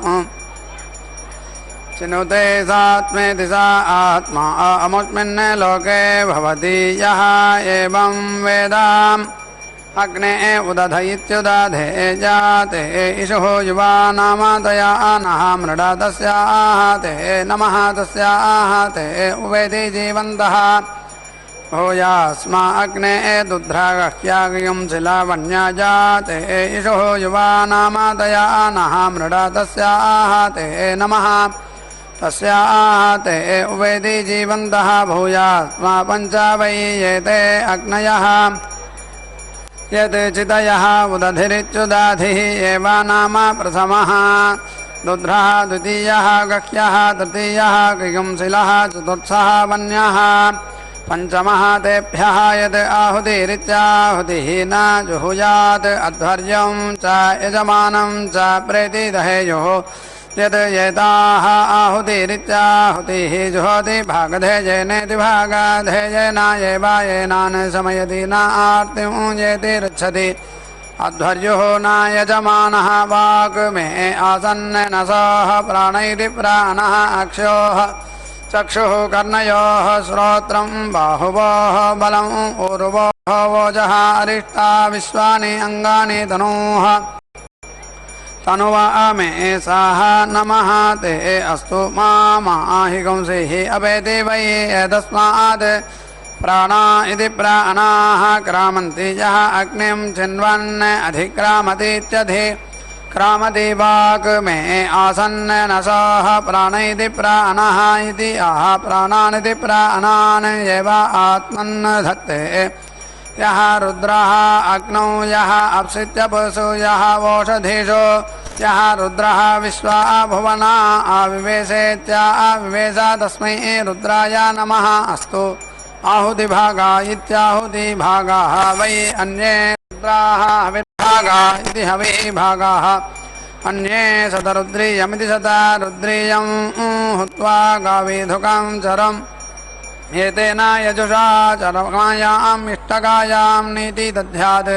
चिनुते सात्मेति सा आत्मा अमुस्मिन् लोके भवति यः एवं वेद अग्ने उदधयित्युदधे जाते इषुः युवा नाम तया नः मृडा तस्याः ते नमः तस्याः ते उवेति जीवन्तः भूयास्मा अग्ने दुध्रागह्यागयं शिलावन्या जाते इषुः युवा नाम तया नः मृडा तस्याः ते नमः तस्याः ते उवेति जीवन्तः भूयास्मा पञ्च वै एते अग्नयः यत् चितयः उदधिरित्युदाधिः एव नाम प्रथमः दुध्रः द्वितीयः गह्यः तृतीयः गयंशिलः चतुर्थः वन्यः पञ्चमः तेभ्यः यत् आहुतिरित्याहुतिः न जुहुयात् अध्वर्यं च यजमानं च प्रेतिदहेयुः यत् एताः आहुतिरित्याहुतिः जुहोति भागधेयेनेति भागधेयेन एव येनान् समयति न आर्तिं येति रच्छति अध्वर्युः न यजमानः वाक् मे आसन्न न सः प्राणैति प्राणः अक्षोः चक्षुः कर्णयोः श्रोत्रं बाहुवोः बलम् ऊर्वोः वोजः अरिष्टा विश्वानि अङ्गानि तनूः तनुवा मे साह नमः ते अस्तु माहि कंसिः अपेति वै एतस्मात् प्राणा इति प्राणाः क्रामन्ति यः अग्निं चिन्वन् अधिक्रामतीत्यधि क्रामति वाक् मे आसन्न न सः प्राण इति प्राणः इति आह प्राणानिति प्राणान् एव आत्मन् धत्ते यः रुद्रः अग्नौ यः अप्सित्यपसु यः वोषधीषु यः रुद्रः विश्वा भुवना आविवेशेत्याविवेश तस्मै रुद्राय नमः अस्तु आहुतिभागा इत्याहुतिभागाः वै अन्ये रुद्राः हविर्भागा इति हविर्भागाः अन्ये शतरुद्रीयमिति शतरुद्रीयं हुत्वा गावीधुकं चरम् एतेन यजुषा चरमायाम् इष्टकायां नीति दध्यात्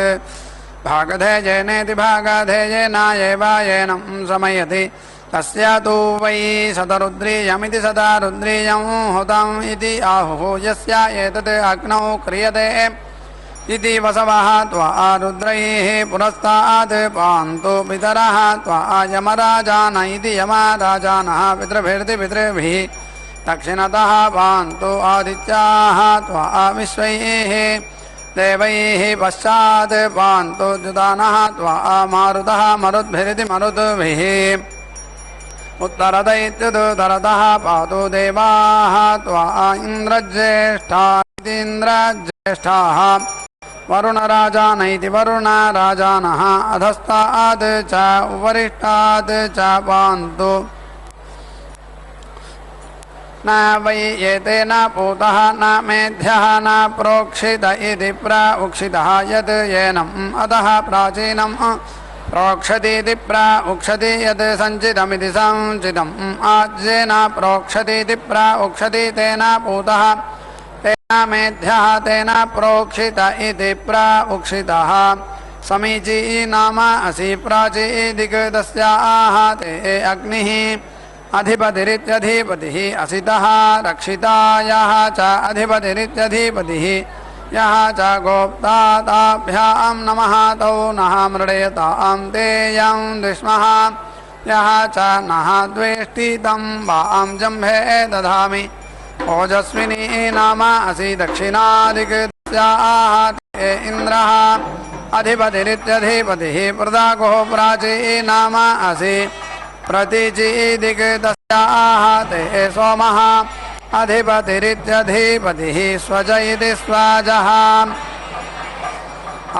भागधेयेनेति भागधेयेन एव येनं समयति तस्य तु वै शतरुद्रीयमिति शतरुद्रीयं हुतम् इति आहुः यस्य एतत् अग्नौ क्रियते इति वसवः त्वा रुद्रैः पुरस्तात् पान्तु पितरः त्वा यमराजान इति यमराजानः पितृभिर्भिः दक्षिणतः पान्तु आदित्याः त्वा विश्वैः देवैः पश्चात् पान्तु द्युदानः त्वा मारुतः मरुद्भिरिति मरुद्भिः उत्तरत इत्युत्तरतः पातु देवाः त्वा इन्द्रज्येष्ठा इति इन्द्रज्येष्ठाः वरुणराजान इति वरुणराजानः अधस्तात् च उपरिष्टात् च पान्तु न वै एतेन पूतः न मेध्यः न प्रोक्षित इति प्रोक्षितः यत् येनम् अतः प्राचीनम् प्रोक्षतीति प्रोक्षति यत् सञ्चितमिति सञ्चितम् आज्येन प्रोक्षतीति प्रोक्षति तेन पूतः तेन मेध्यः तेन प्रोक्षित इति प्रोक्षितः समीची नाम असि प्राचीदिक्तस्याः ते अग्निः अधिपतिरित्यधिपतिः असितः रक्षितायाः च अधिपतिरित्यधिपतिः यः च गोप्ता ताभ्यां नमः तौ नः मृडयतां ते यं द्विष्मः यः च नः द्वेष्टि तं वां जम्भे दधामि ओजस्विनी नाम असि दक्षिणादिक्तस्याः ते इन्द्रः अधिपतिरित्यधिपतिः प्रदागो प्राची नाम असि प्रतीचीदिक्तस्याः ते सोमः अधिपतिरित्यधिपतिः स्वज इति स्वजः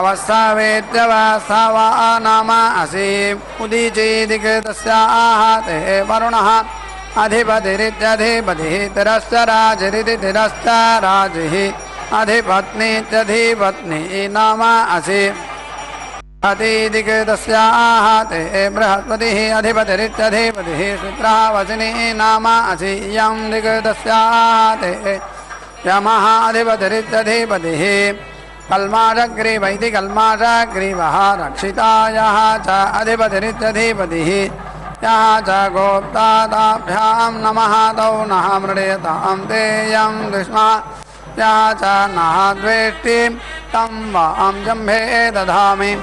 अवस्थावेत्यवस्थावा नाम असि उदीचीदिक्तस्याः ते वरुणः अधिपतिरित्यधिपतिः तिरश्चराजिरिति तिरश्चराजिः अधिपत्नीत्यधिपत्नी नाम असि अतिदिक्तस्याः ते बृहस्पतिः अधिपतिरित्यधिपतिः शुक्रः वसिनी नाम असि यं दिक्तस्याः ते यमः अधिपतिरित्यधिपतिः कल्माषग्रीव इति कल्माषग्रीवः रक्षितायाः च अधिपतिरित्यधिपतिः यः च गोप्ता ताभ्यां नमः तौ नः मृडेतां तेयं दुष्मा यः च नः द्वेष्टि तं वां जम्भे दधामि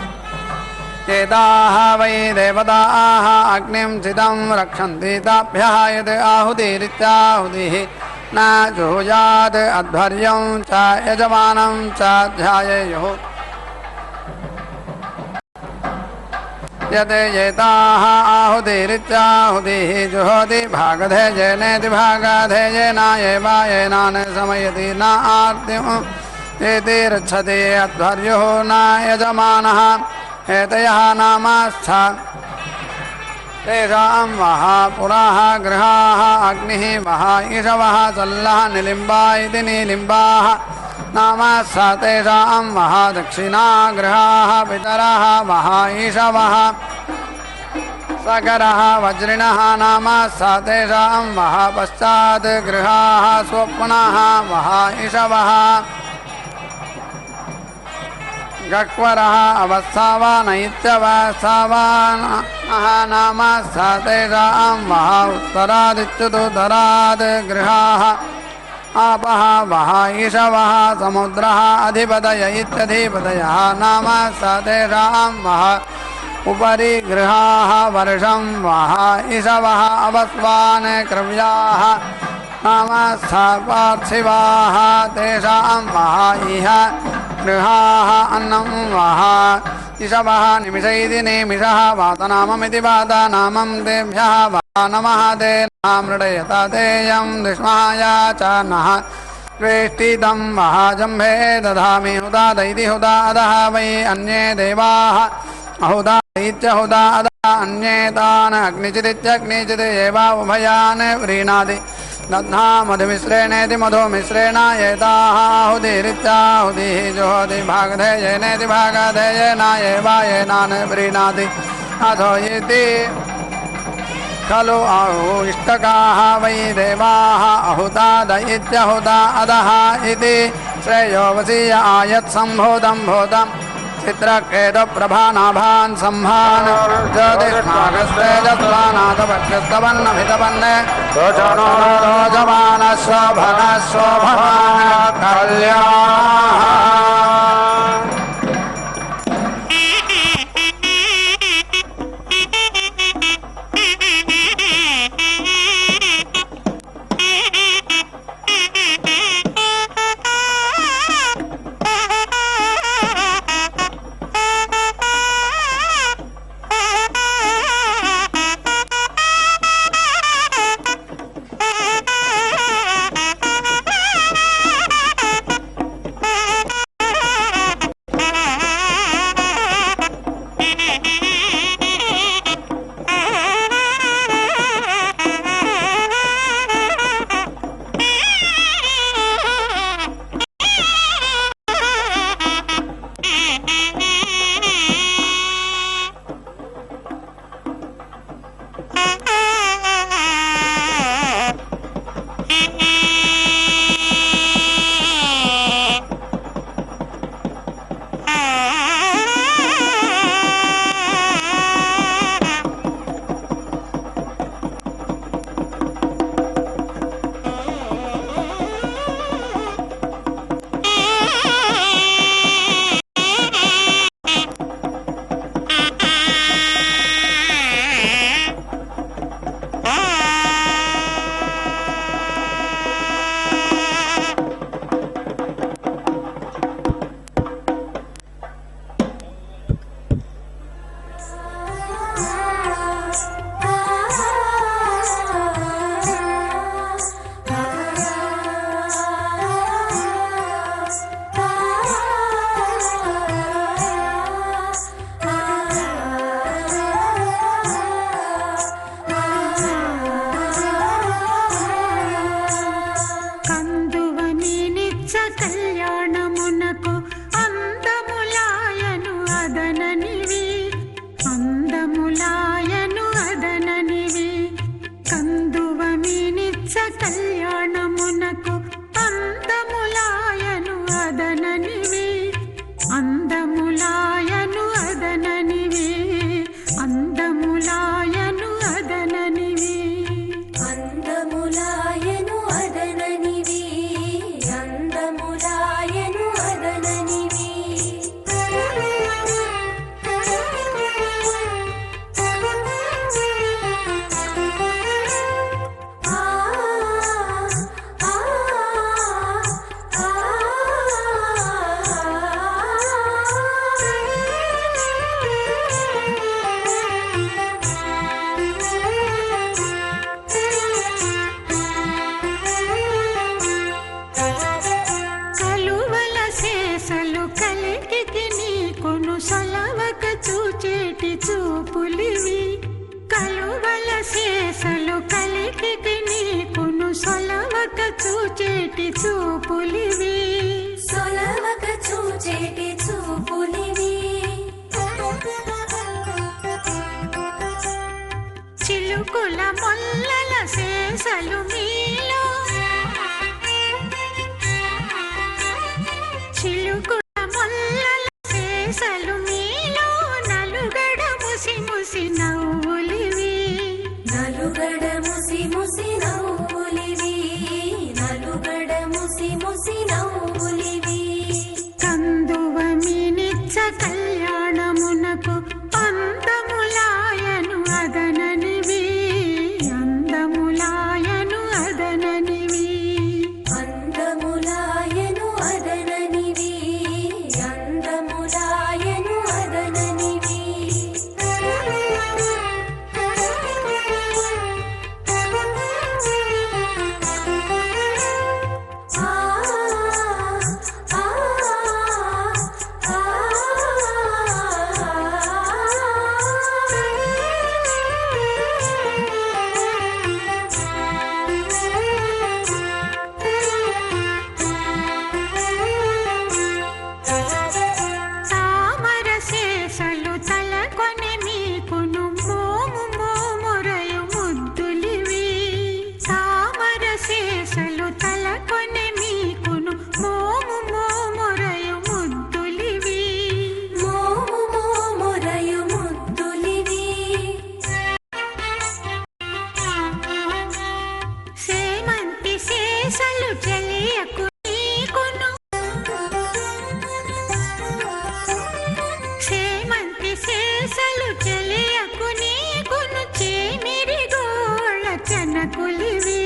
एताः वै देवताः अग्निं चिदं रक्षन्ति ताभ्यः यद् आहुतिरित्याहुतिः न जुहुयात् अध्वर्यं च यजमानं च ध्यायेयुः यत् एताः आहुतिरित्याहुतिः जुहोति भागधेयेनेति भागधेयेन एवायेनान् समयति न आर्तिम् इति रक्षति अध्वर्युः न यजमानः एतयः नामास्थ तेषां वः पुराः गृहाः अग्निः वः ईशवः चल्लः निलिम्बा इति नीलिम्बाः नामास्थ तेषां वः दक्षिणा गृहाः पितरः वः ईशवः सकरः वज्रिणः नामास्थ तेषां वः पश्चात् गृहाः स्वप्नः वः ईशवः गक्वरः अवस्थावान इत्यवस्थावानः नामास्थ तेषां वः उत्तरादित्युदराद् गृहाः आपः वः ईशवः समुद्रः अधिपतय इत्यधिपतयः नामास्थ तेषां वः उपरि गृहाः वर्षं वः ईशवः अवस्वान् क्रव्याः नामास्थ पार्थिवाः तेषां वः इह गृहाः अन्नं वः ईशवः निमिष इति निमिषः वातनाममिति वातनामं तेभ्यः वः नमः ते नः मृडयत तेयं दुष्माय च नः द्वेष्टितं वः जम्भे दधामि हुदाद इति हुदादः वै अन्ये देवाः अहुदाद इत्यहुदा अदः अन्ये तान् अग्निचिदित्यग्निचित् एव उभयान् व्रीणाति दध्ना मधुमिश्रेणेति मधुमिश्रेण एताः आहुतिरित्याहुतिः जुहोति भागधेयेनेति भागधेयेन एवायेनान् व्रीणाति अथो इति खलु इष्टकाः वै देवाः अहुताद इत्यहुता अदः इति श्रेयो वसीय आयत्सम्भूतं भूतं चित्रकेतुप्रभानाभान् सम्भान् ज्योतिष्मागस्तेजस्वानाथपक्षस्तवन्नभितपन्ने रोचनो रोचमानः शोभनः शोभमानः कल्याणः అందములాయను అదననివి అందములాయను అదననివి సొలవక చూచేటి చూపులివి కలువల శేషలు కలికి నీకును సొలవక చూచేటి చూపులివి సొలవక చూచేటి చూపులివి చిలుకుల మొల్లల శేషలు మీలో చిలుకుల మొల్లల శేషలు మీలో నలుగడ ముసి ముసి నవ్వులివి నలుగడ ముసి ముసి నవ్వులివి నలుగడ ముసి ముసి నవ్వులివి కందువ మీనిచ్చ కళ్యాణమునకు అందములాయను అదననివి అందములాయను అదననివి అందములాయను అదననివి అందములాయను అదననివి తామర శేషలు తలకొని మీకును మోము మోమురయు ముద్దులివి తామర శేషలు తలకొని మీకును మోము మోమురయు ముద్దులివి మోము మోమురయు ముద్దులివి సేమంతి శేషలు చెలియకు నీకును సేమంతి శేషలు చెలియకు నీకును చేమిరి గోళ చనకులివి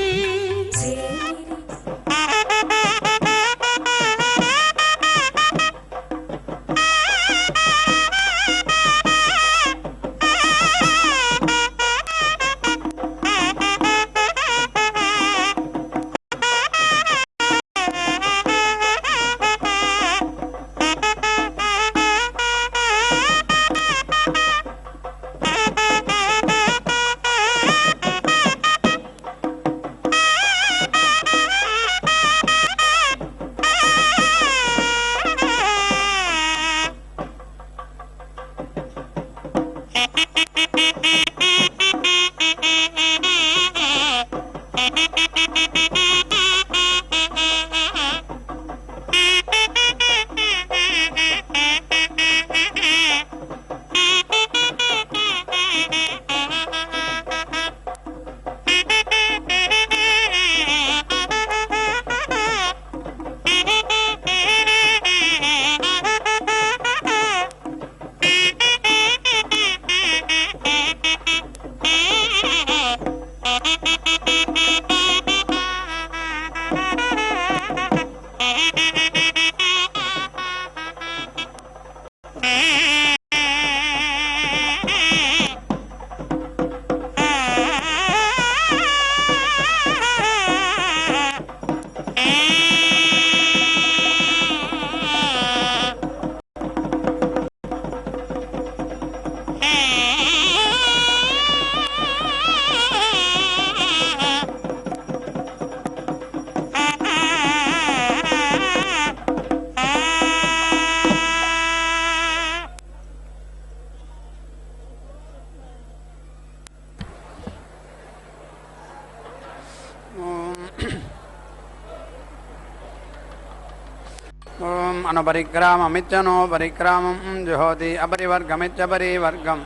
ఓం అనుపరిక్రామమిత్యనో పరిక్రామం జుహోతి అపరివర్గమిత్యపరివర్గం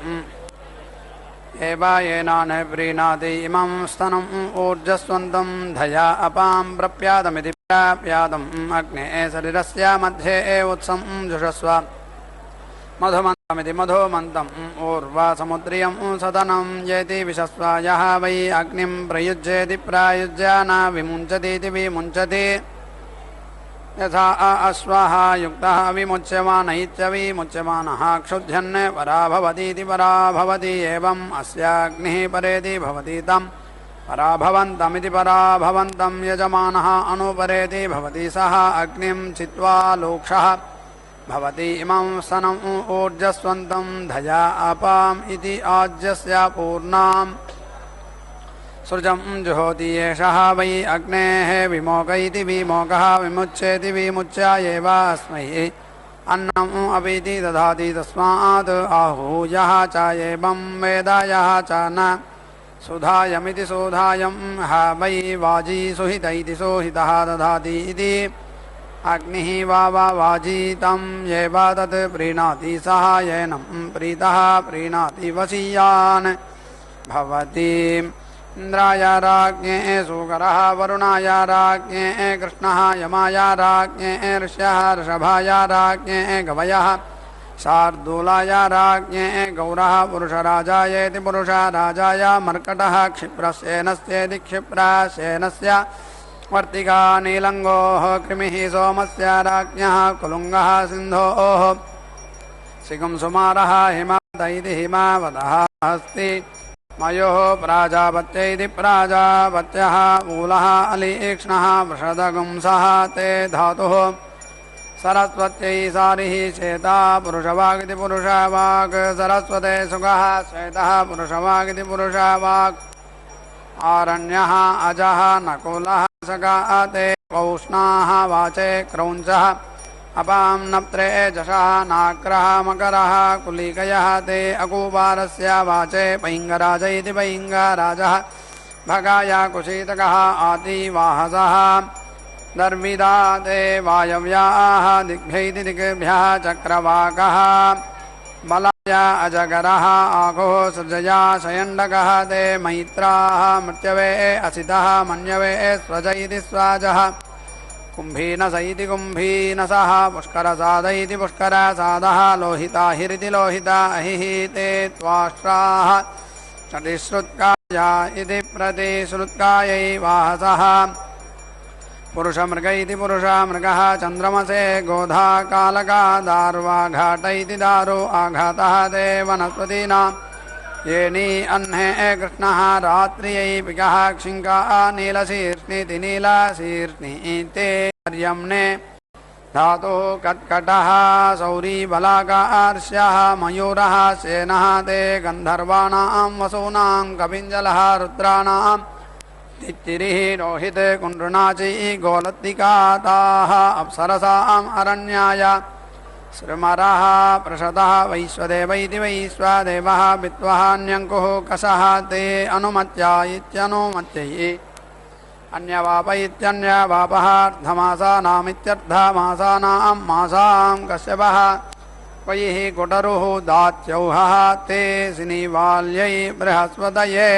एवायेनान प्रीणाति इमं स्तनम् ऊर्जस्वन्तं धया अपां प्रप्यादमिति प्राप्यादम् अग्ने शरीरस्य मध्ये उत्सं जुषस्व मधुमन्तमिति मधुमन्तम् ऊर्वा समुद्रियं सदनं येति विशस्व यः वै अग्निं प्रयुज्येति प्रायुज्य न विमुञ्चतीति विमुञ्चति यथा अश्वः युक्तः विमुच्यमान इत्यविमुच्यमानः क्षुध्यन् परा भवतीति परा भवति एवम् अस्याग्निः परेति भवति तं परा भवन्तमिति परा भवन्तं यजमानः अनुपरेति भवति सः अग्निं चित्वा लोक्षः भवति इमं स्तनम् ऊर्जस्वन्तं धया अपाम् इति आज्यस्य पूर्णाम् सृजं जुहोति एषः वै अग्नेः विमोक इति विमोकः विमुच्येति विमुच्य एव अस्मै अन्नम् अपीति ददाति तस्मात् आहूयः च एवं वेद यः च न सुधायमिति सुधायं ह वै वाजी सुहित इति सुहितः ददाति इति अग्निः वा वाजी तं एव तत् प्रीणाति सः येनं प्रीतः प्रीणाति वशीयान् भवति इन्द्राय राज्ञे सूकरः वरुणाय राज्ञे कृष्णः यमाय राज्ञे ऋष्यः ऋषभाय राज्ञे गवयः शार्दूलाय राज्ञे गौरः पुरुषराजायेति पुरुषराजाय मर्कटः क्षिप्रसेनस्येति क्षिप्रसेनस्य वर्तिका नीलङ्गोः कृमिः सोमस्य राज्ञः कुलुङ्गः सिन्धोः सिगुंसुमारः हिमावत इति हिमावतः अस्ति मयोः प्राजापत्य इति प्राजापत्यः मूलः अलीक्ष्णः वृषदगुंसः ते धातुः सरस्वत्यै सारिः श्वेता पुरुषवागिति पुरुषवाक् सरस्वते सुगः श्वेतः पुरुषवागिति पुरुषवाक् आरण्यः अजः नकुलः सखः ते पौष्णाः वाचे क्रौञ्चः अपां नप्त्रे जषः नाक्रः मकरः कुलिकयः ते अकूपारस्य वाचे पैङ्गराज इति पैङ्गराजः भगाय कुशीतकः आतिवाहसः दर्विदा ते वायव्याः दिग्भ्यैति दिग्भ्यः चक्रवाकः बलाय अजगरः आघोः सृजया शयण्डकः ते मैत्राः मृत्यवे असितः मन्यवे स्वज इति स्वाजः कुम्भीनस इति कुम्भीनसः पुष्करसाद इति पुष्करसादः लोहिता हिरिति लोहिता अहिः ते त्वाष्ट्राः प्रतिश्रुत्काया इति प्रतिश्रुत्कायै वाहसः पुरुषमृग इति पुरुषमृगः चन्द्रमसे गोधा कालका दार्वाघाट इति दारु आघातः ते वनस्पतीनां येनी अह्ने कृष्णः रात्र्यै पिकः क्षिङ्का नीलशीर्ष्णीति नीलशीर्ष्णीते अर्यम्ने धातुः कट्कटः सौरी बलाकार्ष्यः मयूरः सेनः ते गन्धर्वाणां वसूनां कपिञ्जलः रुद्राणां तित्तिरिः रोहित कुण्डुनाची गोलत्तिकाताः अप्सरसाम् अरण्याय श्रीमरः प्रशतः वैश्वदेव इति वैश्वदेवः वित्वः न्यङ्कुः कषः ते अनुमत्या इत्यनुमत्यै अन्यवाप इत्यन्यवापः अर्धमासानामित्यर्धमासानां मासां कश्यपः वैः कुटरुः दात्यौहः ते सिनीवाल्यै बृहस्पतये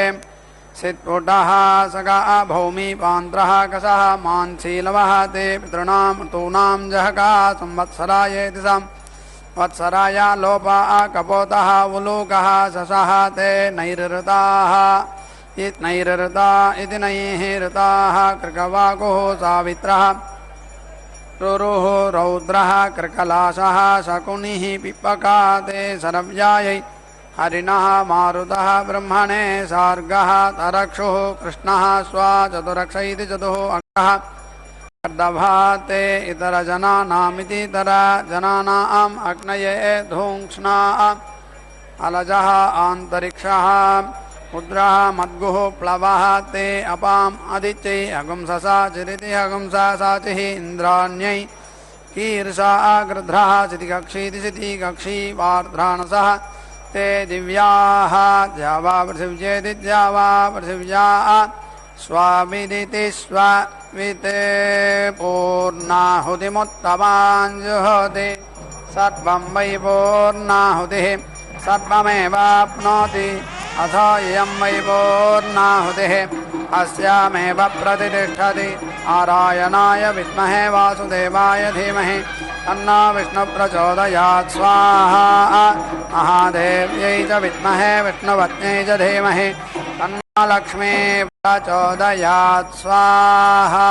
सित्पुटः सखः भौमीपान्त्रः कषः मान्शीलवः ते पितॄणां ऋतूनां जहका संवत्सरायेति संवत्सराय लोपः कपोतः उलूकः शशः ते नैरृताः नैरृता इति नैरृताः कृकवाकुः सावित्रः रुरुः रौद्रः कृकलाशः शकुनिः पिप्पका ते शरव्यायै हरिणः मारुतः ब्रह्मणे सार्गः तरक्षुः कृष्णः स्वा चतुरक्ष इति चतुः अङ्गः कर्दभा ते इतरजनानामिति इतरजनानाम् अग्नये धूक्ष्णा अलजः आन्तरिक्षः उद्रः मद्गुः प्लवः ते अपाम् अदित्यै अगुंससा चिरिति अगुंससाचिः इन्द्राण्यै कीर्षा गृध्रः सितिकक्षीति सितिकक्षी वार्ध्राणसः ते दिव्याः द्यावा पृथिव्येति द्यावा पृथिव्या स्वाविदिति स्वाविते पूर्णाहुतिमुत्तमाञ्जुहोति सर्वं वै पूर्णाहुतिः सर्वमेवाप्नोति अथ इयं वै पूर्णाहुतिः अस्यामेव प्रतिष्ठति नारायणाय विद्महे वासुदेवाय धीमहि तन्नो विष्णुप्रचोदयात् स्वाहा महादेव्यै च विद्महे विष्णुपत्न्यै च धीमहि तन्नो लक्ष्मी प्रचोदयात् स्वाहा